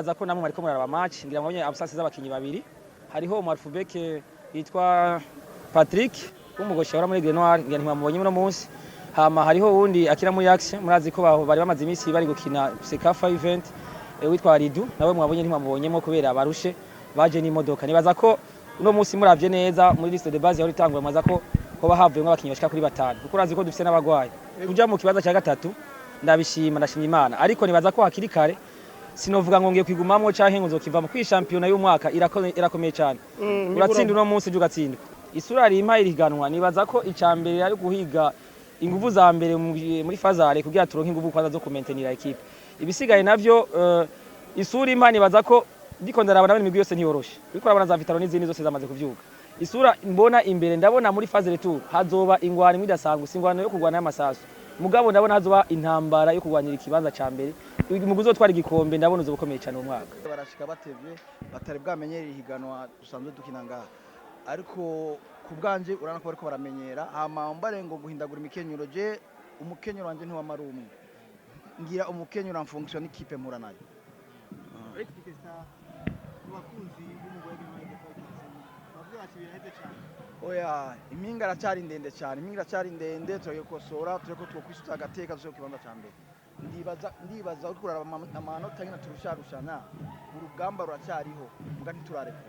ndibaza ko namwe mariko muraraba match ngira mubonye absence z'abakinyi babiri hariho Marfubeke yitwa Patrick umugosha wara muri Grenoir ngira ntimwamubonye muno munsi hama hariho wundi akira muri Axe murazi ko bari bamaze iminsi bari gukina Sekafa event witwa Ridu nawe mwabonye ntimwamubonyemo kubera abarushe baje n'imodoka nibaza ko uno munsi muravye neza muri liste de base yari itangwa maza ko hoba havuye nk'abakinyi bashika kuri 5 kuko urazi ko dufise n'abagwayi kuja mu kibazo cya gatatu ndabishima ndashimye Imana ariko nibaza ko hakiri kare sinovuga ngo ngiye kwigumamwo canke ngo nzokivamo kwi champion y'umwaka irakomeye cyane uratsinda uno munsi ugatsinda isura rima iriganwa nibaza ko icambere ari guhiga inguvu za mbere muri fazare kugira turonke inguvu kwaza zo kumaintenira equipe ibisigaye navyo isura imana nibaza ko ndiko ndarabana n'imigwi yose ntiyoroshe ariko urabona za Vitalo n'izindi zose zamaze kuvyuka isura mbona imbere ndabona muri phase retour hazoba ingwani mwidasanzwe singwana yo kugwana y'amasasu mugabo ndabona hazoba intambara yo kugwanira ikibanza ca mbere umuguzi utwara igikombe ndabona uzobukomeye cyane mu mwaka barashika batevye batari bwamenyera ihiganwa dusanzwe dukina ngaha ariko ku bwanje urana ko bariko baramenyera hama mbare ngo guhindagura imikenyero je umukenyero wanje ntiwamara umwe ngira umukenyero en fonction n'ikipe mpura nayo oya impinga aracari ndende cyane impinga aracari ndende turagikosora tureko twokwisuza agateka tuzo kibanza ca mbere ndibaza ko kurara amanota nyina turusharushana urugamba ruracyariho muga ntiturareka